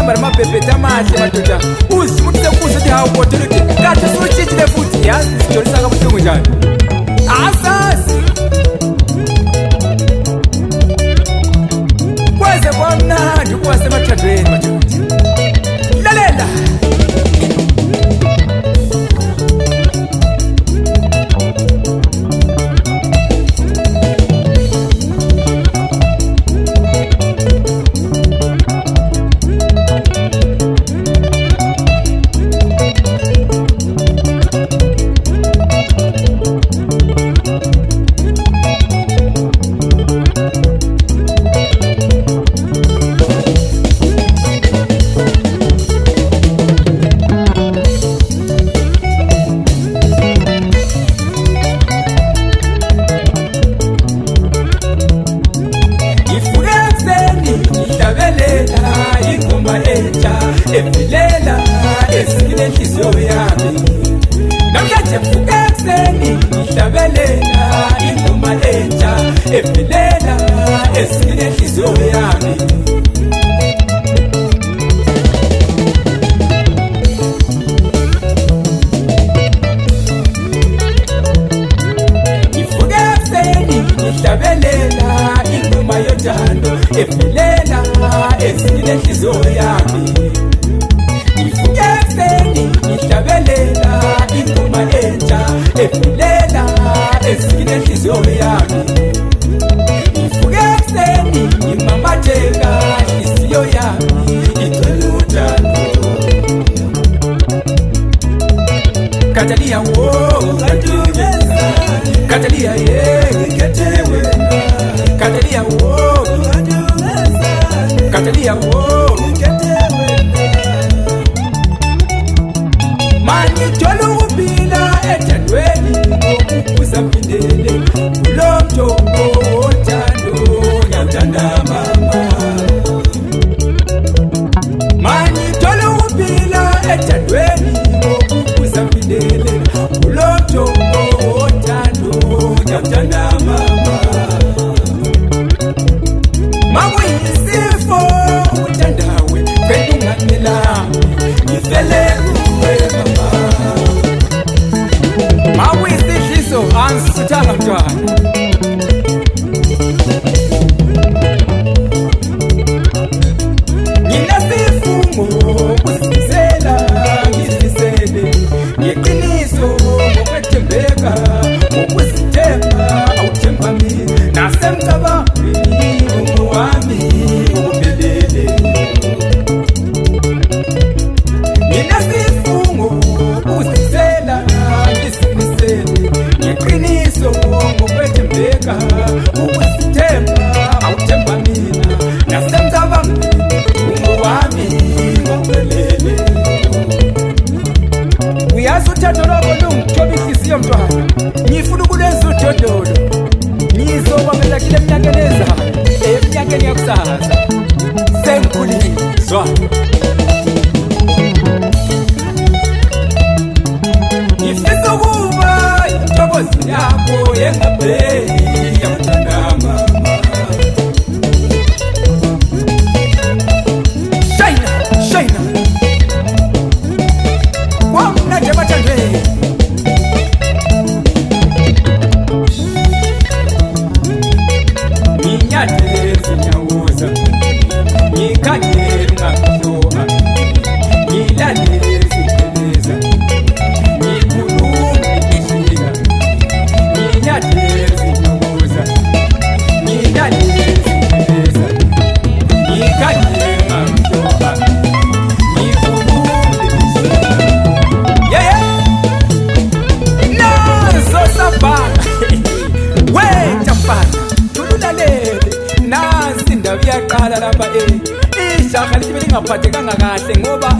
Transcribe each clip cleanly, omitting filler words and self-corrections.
Kamba mabhebheta mahle madoda uzi ukuthi sekubuza ukuthi hawu kodwa ukuthi kade usutshitshile futhi yazi sijolisa kabuhlungu njani asazi kweze kwamnandi ukuba semathandweni madoda lalela efilela esikile inhliziyo yami namhlanje mvuke ekuseni ngihlabelela ingoma entsha efilela esikile inhliziyo yami ngivuke ekuseni ngihlabelela ingoma yothando efilela esikile inhliziyo yami ngihlabelela ingoma entsha efilela esikile inhliziyo yami ngivuke ekuseni ngimamatheka inhliziyo yami igcwele uthando Katalia wo kathumeza Katalia ye ngikhethe wena Katalia wo kathumeza Katalia wo ngikhethe Mangithola ukuphila ethandweni ngokubuza phindele kulo mthombo wothando ngiyathanda mama Mangithola ukuphila ethandweni ngokubuza phindele kulo mthombo wothando ngiyathanda mama Makuyisifo uthandawe phela unganela ngifele Mawuyisihliso angisithanga mntwana Nginesifungo kuzizela ngizisele ngeqiniso ngokwethembeka ngokuzithemba awuthemba mina nasemcabangweni wami ubelele Nginesifungo kuzizela ngeqiniso ngokwethembeka ukuzithemba awuthemba mina nasemcabangweni wami ngobelele Uyazi uthando lwakho lungithoba inhliziyo mntwana ngifuna ukulenza udodolo ngizokwamela kile eminyakeni ezayo eminyakeni yakusasa sengikhulile zwa Ngifisa ukuba intokozo yakho yengapheli yakuthanda mama Shayna Kwamnandi emathandweni Nginyathele zinyawoza Ngikhangele ngakhoha Ngilalele zipheleza Kuyaqala lapha ijaha lithi belingaphathekanga kahle ngoba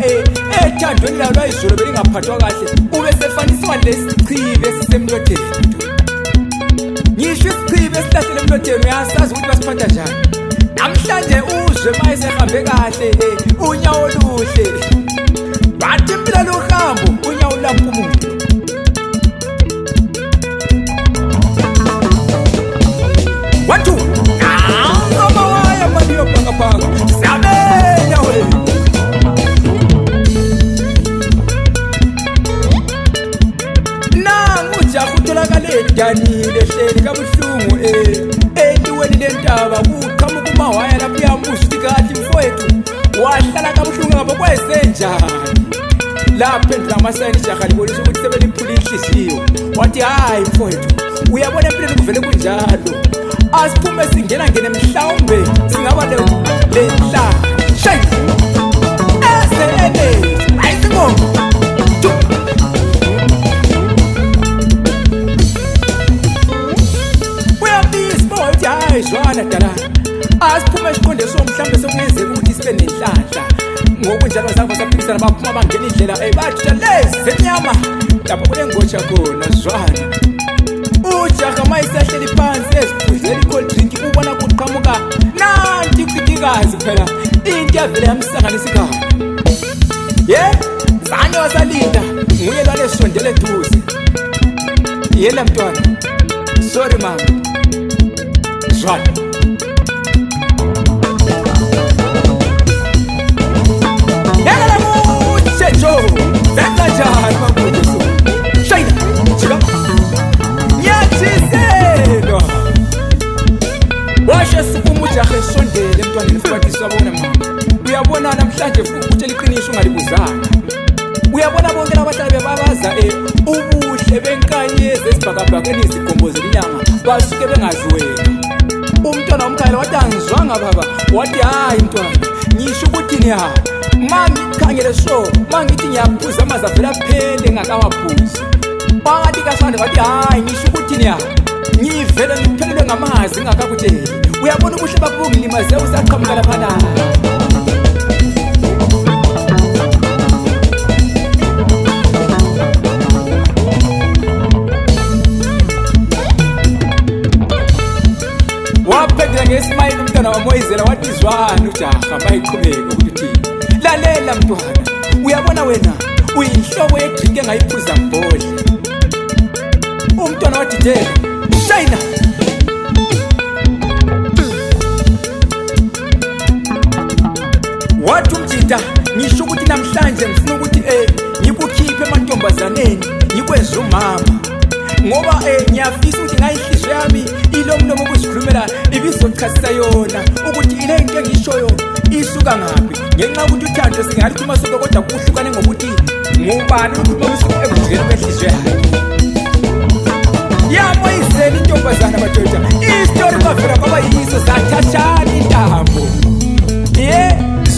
ethandweni lalo ayizolo belingaphathwa kahle ube sefanisiwa lesichibe esisemlodeni ngisho isichibe esilahlele emlodeni uyasazi ukuthi basiphatha njani namhlanje uzwe mayesehambe kahle unyawo oluhle bathi impilo lohambo unyawo lapho umuntu Watu Ngoma waya madiyo panga panga Sabenya we ijaha utholakale edanile ehleli kabuhlungu eliweni lentaba kuqhamuka umawaya lapho uyambuza ukuthi kanti mfowethu wahlala kabuhlungu ngapho kwezenjani. Laphendula amasayini ijaha libonisa ukuthi sebeliphula inhliziyo. Wathi hayi mfowethu, uyabona empilweni kuvele kunjalo, asiphume singena mhlawumbe singaba lenhla shake esele ayisibongo zwana dala, asiphume siqonde mhlawumbe sokungenzeka ukuthi sibe nenhlanhla. Ngokunjalo sakho saphikisana baphuma bangena indlela bathi lezi zenyama lapho kulengotsha khona zwana. Ujaha mayisahleli phansi eziphuzela i-cold drink ubona kuqhamuka nanti ifitikazi phela into yavele yamsanganisa ikhaya. Zane wasalinda nguye lwane sondele eduze. Yela mntwana, sorry mama. Zwana yekela mutshetho zenza njani mabuzo shayina jika nyathiselwa washe sukumu jahe sondele emntwaneni mfakiswa bona mama. Uyabona namhlanje futhi ukutshela iqiniso ungalibuzana. Uyabona bonke labahlali bebabaza ubuhle benkanyezi esibhakabhakeni izigomboze inyanga basuke bengazi wena. Umntwana womkhaya wathi angizwanga baba, wathi hayi mntwana ngisho ukuthi ni ha mangikhangele so mangithi ngiyaphuza amazi avela phele ngakawaphuzi. Wathi kasande wathi hayi ngisho ukuthi ni ha ngivele ngiphelelwe ngamazi ngakakutsheli. Uyabona ubuhle bakubungilimaze usaqhamuka lapha na. Waphendula ngesimile umntwana wamoyizela wathi zwana ujaha mayiqhubeka ukuthi lalela mntwana, uyabona wena uyinhlobo yedrink engayiphuza mbodle. Umntwana wathi je shayina wathi umjida ngisho ukuthi namhlanje ngifuna ukuthi ngikukhiphe emantombazaneni ngikwenze umama, ngoba ngiyafisa ukuthi ngayihliziyo yami ilo mlomo ukuzikhulumela ibizochasisa yona ukuthi ile into engishoyo isuka ngaphi. Ngenxa ukuthi uthando singalikhuluma sonke kodwa kuhlukane ngokuthi ngubani ukhuluma ekujikeni kwenhliziyo yakhe. Yamoyizela intombazana madoda isitori kwavela kwaba yiso zathathana intambo.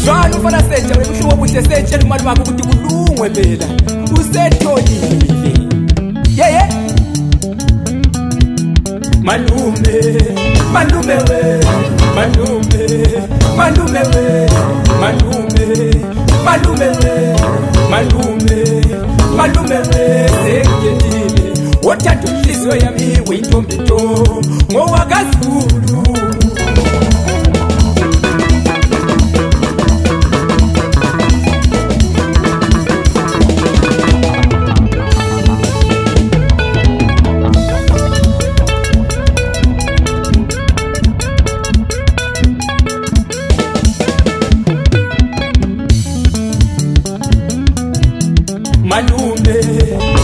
Zwana ufana seja webuhlobo obuhle setshela umalume wakho ukuthi kulungwe phela usetholile. Malume, malume we, malume, malume we, malume, malume we, malume, malume we, sekendile. Wothanda inhliziyo yami uyintombi nto ngowakaZulu. Malume,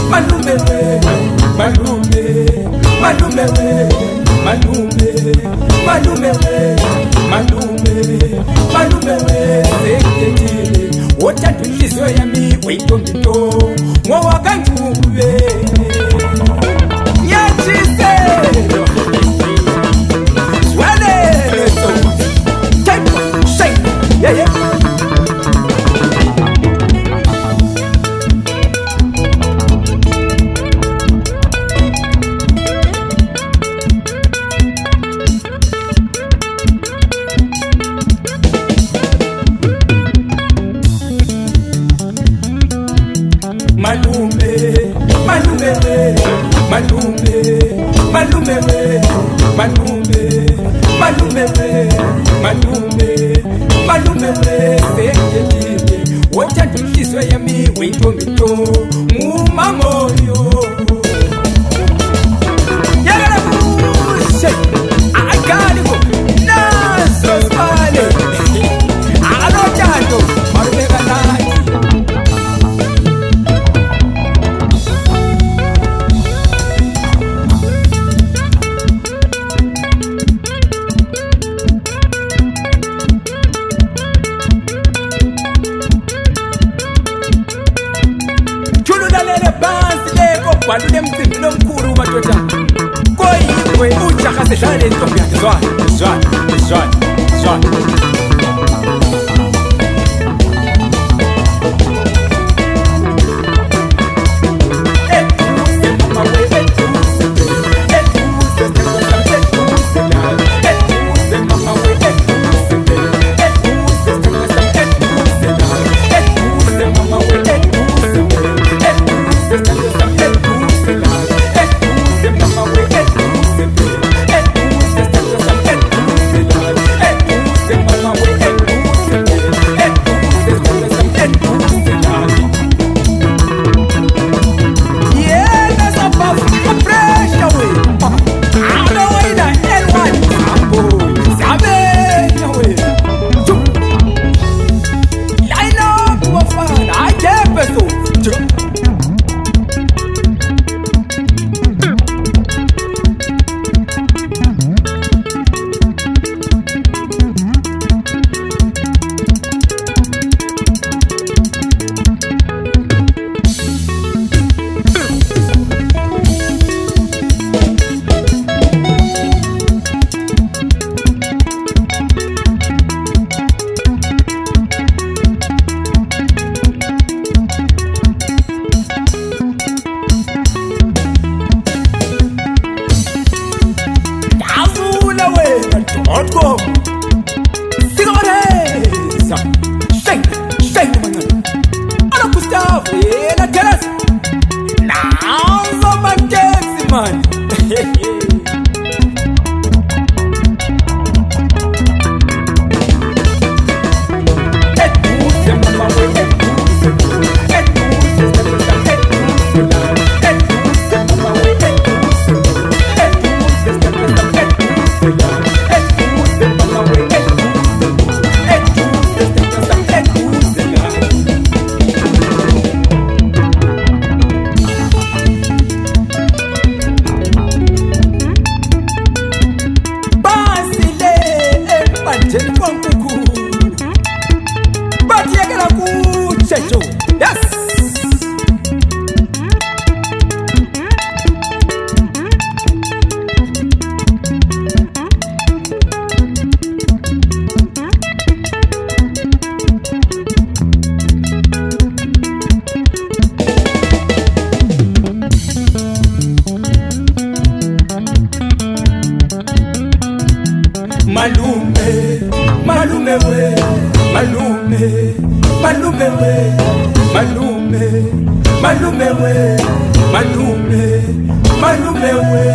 malume we, malume, malume we, malume, malume we, malume, malume we, sekendile. Wothanda inhliziyo yami uyintombi nto ngowakaZulu. Nyathiselwa zwelele so take shake nansi leko bhalule emcimbini omkhulu madoda koyingwe ujaha sedlala lentombi yakhe zwana Outcome. Sigoreza. Shame mancane. Ana Gustavo yena Teresa. Nazo manteksi man. Yes. Malume we, malume we.